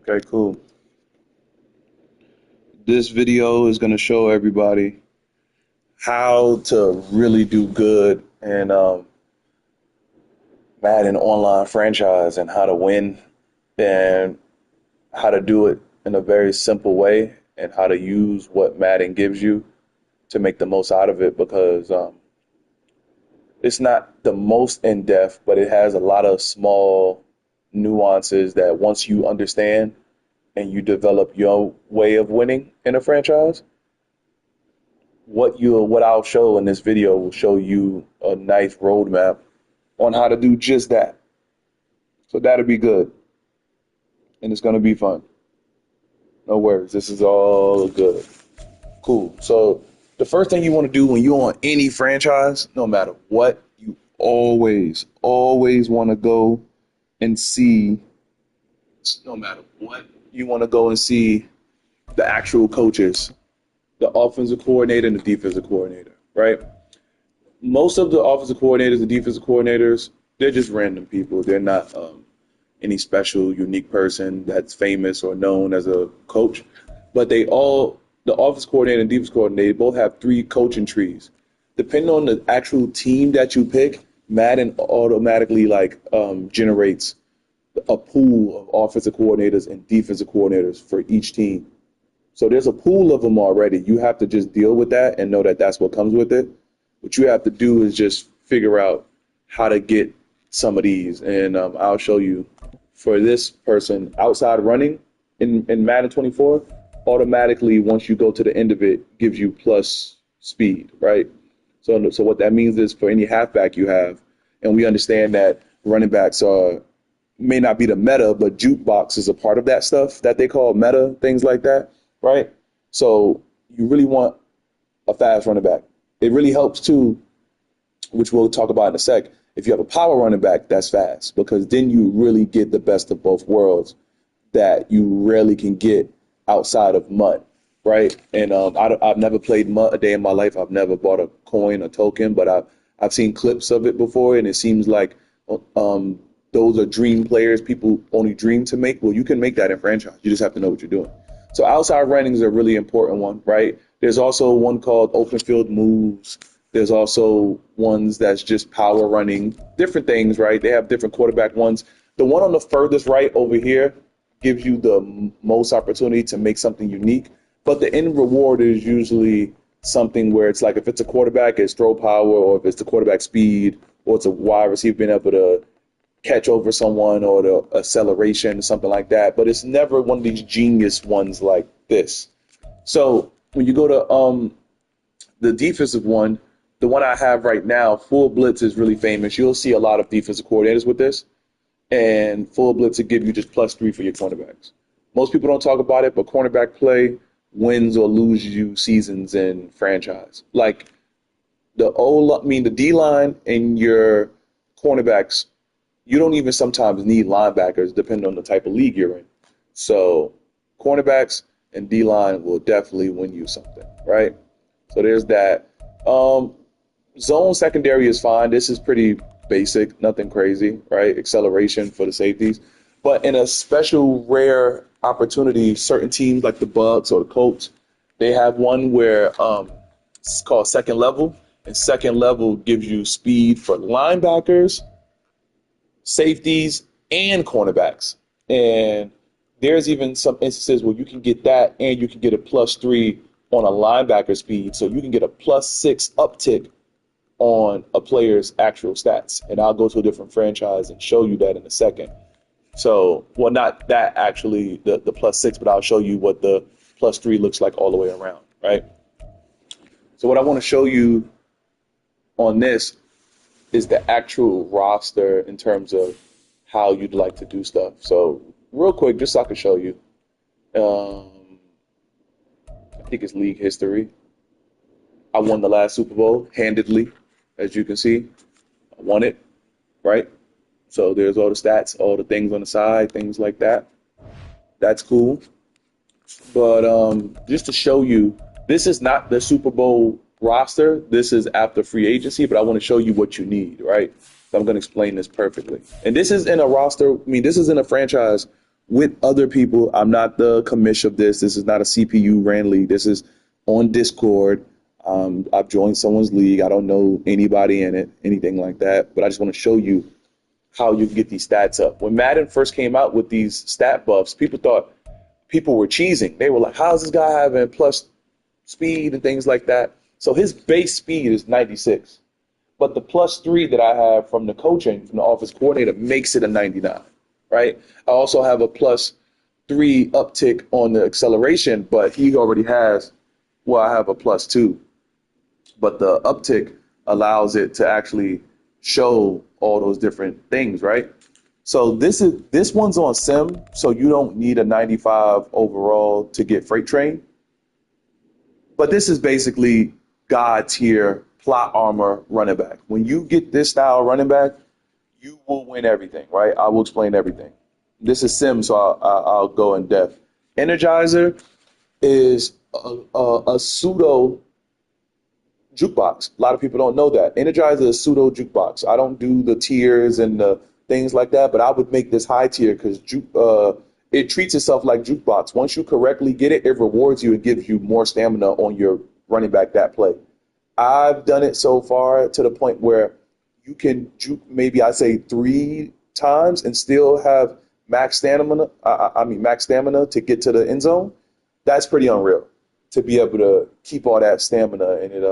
Okay, cool. This video is going to show everybody how to really do good in Madden online franchise and how to win and how to do it in a very simple way and how to use what Madden gives you to make the most out of it because it's not the most in depth, but it has a lot of small nuances that once you understand and you develop your way of winning in a franchise, what I'll show in this video will show you a nice roadmap on how to do just that. So that'll be good. And it's gonna be fun. No worries. This is all good. Cool. So the first thing you want to do when you're on any franchise, no matter what, you always want to go and see, no matter what, you want to go and see the actual coaches, the offensive coordinator and the defensive coordinator, right? Most of the offensive coordinators and defensive coordinators, they're just random people. They're not any special, unique person that's famous or known as a coach. But the offensive coordinator and defense coordinator, both have three coaching trees. Depending on the actual team that you pick, Madden automatically generates a pool of offensive coordinators and defensive coordinators for each team. So there's a pool of them already. You have to just deal with that and know that that's what comes with it. What you have to do is just figure out how to get some of these. And I'll show you. For this person, outside running in Madden 24, automatically, once you go to the end of it, gives you plus speed, right? So what that means is for any halfback you have, and we understand that running backs may not be the meta, but jukebox is a part of that stuff that they call meta, things like that, right? So you really want a fast running back. It really helps too, which we'll talk about in a sec, if you have a power running back that's fast, because then you really get the best of both worlds that you rarely can get outside of mud, right? And I've never played mud a day in my life. I've never bought a coin, a token, but I've seen clips of it before, and it seems like those are dream players people only dream to make. Well, you can make that in franchise. You just have to know what you're doing. So outside running is a really important one, right? There's also one called open field moves. There's also ones that's just power running, different things, right? They have different quarterback ones. The one on the furthest right over here gives you the most opportunity to make something unique. But the end reward is usually something where it's like if it's a quarterback, it's throw power, or if it's the quarterback speed, or it's a wide receiver being able to catch over someone or the acceleration, something like that. But it's never one of these genius ones like this. So when you go to the defensive one, the one I have right now, Full Blitz is really famous. You'll see a lot of defensive coordinators with this. And Full Blitz will give you just +3 for your cornerbacks. Most people don't talk about it, but cornerback play wins or loses you seasons in franchise. Like the D-line and your cornerbacks, you don't even sometimes need linebackers depending on the type of league you're in. So cornerbacks and D-line will definitely win you something, right? So there's that. Zone secondary is fine. This is pretty basic, nothing crazy, right? Acceleration for the safeties. But in a special rare opportunity, certain teams like the Bucks or the Colts, they have one where it's called second level. And second level gives you speed for linebackers, safeties, and cornerbacks. And there's even some instances where you can get that and you can get a +3 on a linebacker speed. So you can get a +6 uptick on a player's actual stats. And I'll go to a different franchise and show you that in a second. So, well, not that actually, the +6, but I'll show you what the +3 looks like all the way around, right? So what I want to show you on this is the actual roster in terms of how you'd like to do stuff. So real quick, just so I can show you, I think it's league history. I won the last Super Bowl handedly, as you can see. I won it, right? So there's all the stats, all the things on the side, things like that. That's cool. But just to show you, this is not the Super Bowl roster. This is after free agency, but I want to show you what you need, right? So I'm going to explain this perfectly. And this is in a roster, this is in a franchise with other people. I'm not the commish of this. This is not a CPU ran league. This is on Discord. I've joined someone's league. I don't know anybody in it, anything like that. But I just want to show you how you can get these stats up. When Madden first came out with these stat buffs, people thought people were cheesing. They were like, how's this guy having plus speed and things like that? So his base speed is 96. But the +3 that I have from the coaching, from the office coordinator, makes it a 99, right? I also have a +3 uptick on the acceleration, but he already has, well, I have a +2. But the uptick allows it to actually show all those different things, right? So this one's on sim, so you don't need a 95 overall to get freight train. But this is basically God tier plot armor running back. When you get this style running back, you will win everything, right? I will explain everything. This is sim, so I'll go in depth. Energizer is a pseudo jukebox. A lot of people don't know that. Energizer is a pseudo jukebox. I don't do the tiers and the things like that, but I would make this high tier because it treats itself like jukebox. Once you correctly get it, it rewards you and gives you more stamina on your running back that play. I've done it so far to the point where you can juke maybe I say 3 times and still have max stamina. Max stamina to get to the end zone. That's pretty unreal to be able to keep all that stamina and it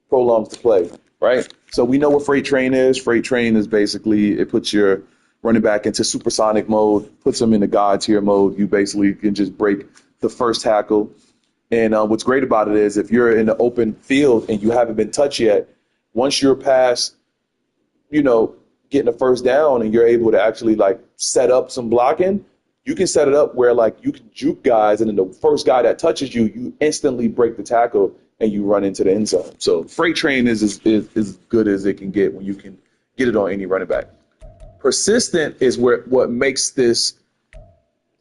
prolongs the play, right? So we know what Freight Train is. Freight Train is basically it puts your running back into supersonic mode, puts them into God tier mode. You basically can just break the first tackle. And what's great about it is if you're in the open field and you haven't been touched yet, once you're past, getting a first down and you're able to actually like set up some blocking, you can set it up where like you can juke guys and then the first guy that touches you, you instantly break the tackle and you run into the end zone. So Freight Train is as good as it can get when you can get it on any running back. Persistent is what makes this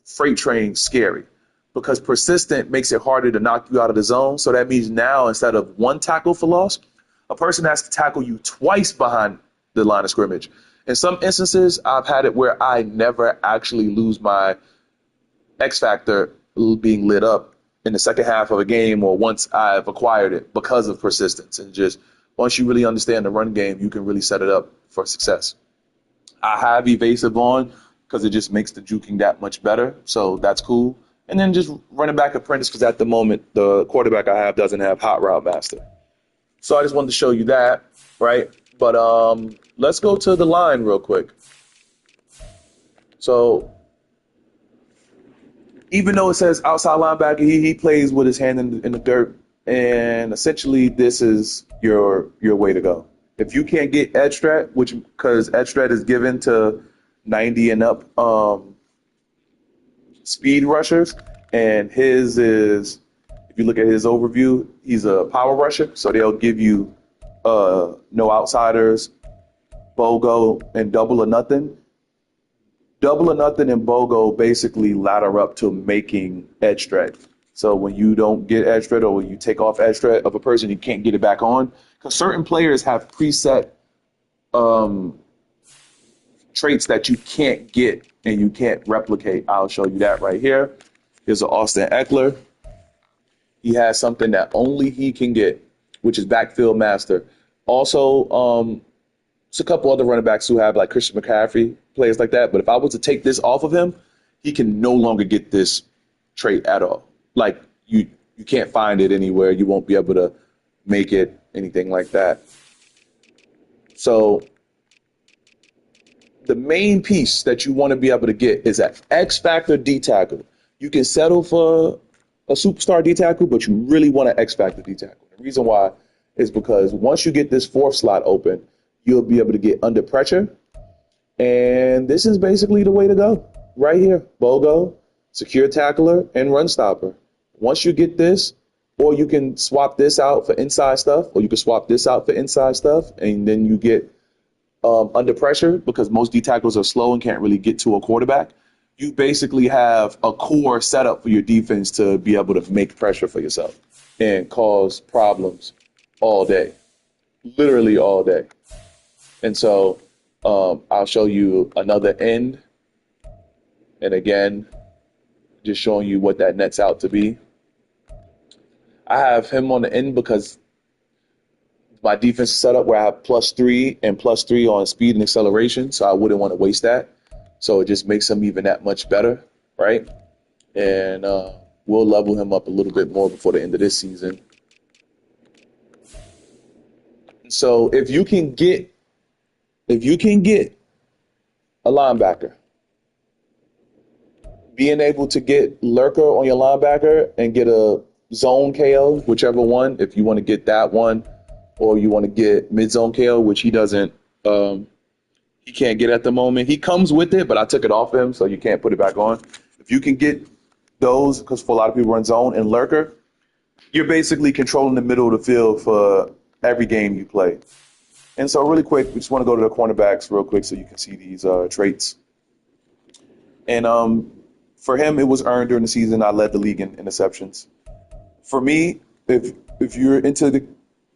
Freight Train scary because persistent makes it harder to knock you out of the zone. So that means now instead of 1 tackle for loss, a person has to tackle you twice behind the line of scrimmage. In some instances, I've had it where I never actually lose my X factor being lit up in the second half of a game or once I've acquired it because of persistence. And just once you really understand the run game, you can really set it up for success. I have evasive on because it just makes the juking that much better. So that's cool. And then just running back apprentice because at the moment, the quarterback I have doesn't have hot route master. So I just wanted to show you that, right? But let's go to the line real quick. So even though it says outside linebacker, he plays with his hand in the dirt. And essentially, this is your way to go. If you can't get edge strat, which because edge strat is given to 90 and up speed rushers, and his is, if you look at his overview, he's a power rusher. So they'll give you no outsiders, BOGO, and double or nothing. Double or nothing and BOGO basically ladder up to making edge strat. So when you don't get edge strat or when you take off edge strat of a person, you can't get it back on. Because certain players have preset traits that you can't get and you can't replicate. I'll show you that right here. Here's an Austin Eckler. He has something that only he can get, which is backfield master. Also, there's a couple other running backs who have like Christian McCaffrey, players like that. But if I was to take this off of him, he can no longer get this trait at all. Like you can't find it anywhere. You won't be able to make it, anything like that. So the main piece that you want to be able to get is that X Factor D tackle. You can settle for a superstar D tackle, but you really want an X Factor D tackle. The reason why is because once you get this 4th slot open, you'll be able to get under pressure. And this is basically the way to go. Right here, BOGO, secure tackler, and run stopper. Once you get this, or you can swap this out for inside stuff, or you can swap this out for inside stuff, and then you get under pressure because most D tackles are slow and can't really get to a quarterback. You basically have a core setup for your defense to be able to make pressure for yourself and cause problems all day, literally all day. And so I'll show you another end And again, just showing you what that nets out to be. I have him on the end because my defense is set up where I have +3 and +3 on speed and acceleration, so I wouldn't want to waste that. So it just makes him even that much better, right? And we'll level him up a little bit more before the end of this season. So if you can get a linebacker, being able to get Lurker on your linebacker and get a zone KO, whichever one, if you want to get that one, or you want to get mid zone KO, which he doesn't, he can't get at the moment. He comes with it, but I took it off him, so you can't put it back on. If you can get those, because for a lot of people run zone and Lurker, you're basically controlling the middle of the field for every game you play. And so really quick, we just want to go to the cornerbacks real quick so you can see these traits. And for him, it was earned during the season. I led the league in interceptions. For me, if you're into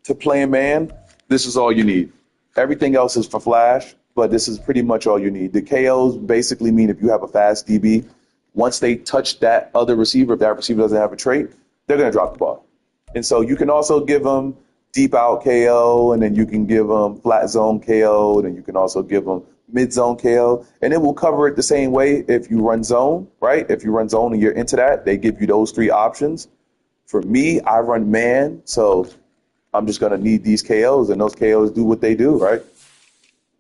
to playing man, this is all you need. Everything else is for flash, but this is pretty much all you need. The KOs basically mean if you have a fast DB, once they touch that other receiver, if that receiver doesn't have a trait, they're going to drop the ball. And so you can also give them deep out KO, and then you can give them flat zone KO, and then you can also give them mid zone KO, and it will cover it the same way if you run zone, right? If you run zone and you're into that, they give you those 3 options. For me, I run man, so I'm just going to need these KOs, and those KOs do what they do, right?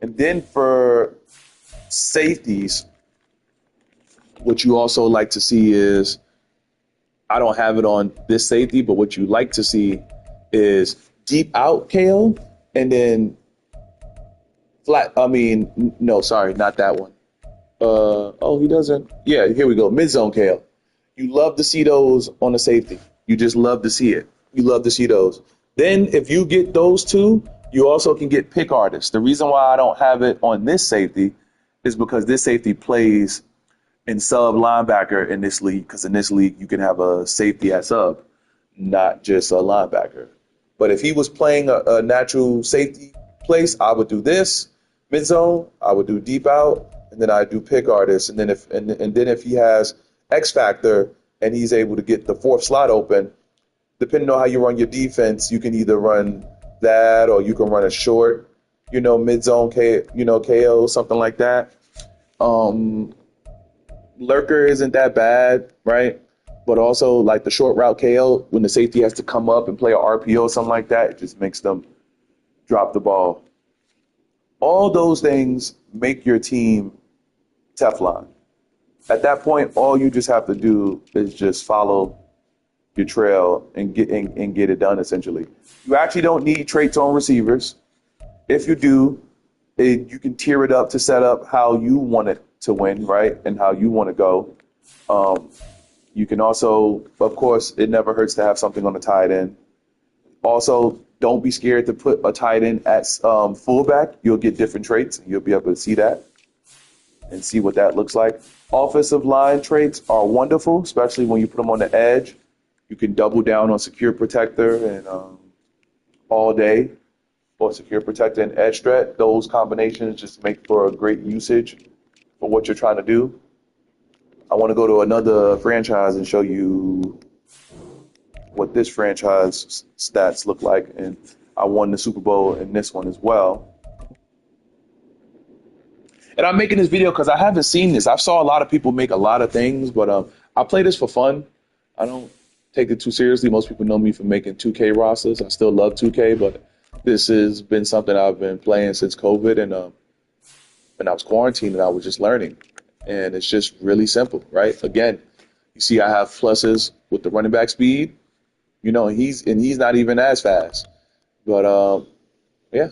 And then for safeties, what you also like to see is, I don't have it on this safety, but what you like to see is deep out KO, and then no, sorry, not that one. He doesn't. Yeah, here we go. Mid zone KO. You love to see those on the safety. You just love to see it. You love to see those. Then if you get those 2, you also can get pick artists. The reason why I don't have it on this safety is because this safety plays in sub linebacker in this league, because in this league you can have a safety at sub, not just a linebacker. But if he was playing a natural safety place, I would do this mid zone, I would do deep out, and then I do pick artist. And then if he has X factor and he's able to get the 4th slot open, depending on how you run your defense, you can either run that or you can run a short, mid zone KO, something like that. Lurker isn't that bad, right? But also like the short route KO, when the safety has to come up and play a RPO or something like that, it just makes them drop the ball. All those things make your team Teflon. At that point, all you just have to do is just follow your trail and get it done, essentially. You actually don't need traits on receivers. If you do, you can tier it up to set up how you want it to win, right? And how you want to go. You can also, of course, it never hurts to have something on the tight end. Also, don't be scared to put a tight end at fullback. You'll get different traits. You'll be able to see that and see what that looks like. Offensive line traits are wonderful, especially when you put them on the edge. You can double down on secure protector and all day, or secure protector and edge threat. Those combinations just make for a great usage for what you're trying to do. I want to go to another franchise and show you what this franchise stats look like. And I won the Super Bowl in this one as well. And I'm making this video because I haven't seen this. I saw a lot of people make a lot of things, but I play this for fun. I don't take it too seriously. Most people know me for making 2K rosters. I still love 2K, but this has been something I've been playing since COVID, and when I was quarantined and I was just learning. And it's just really simple, right? Again, you see I have pluses with the running back speed, and he's not even as fast. But yeah,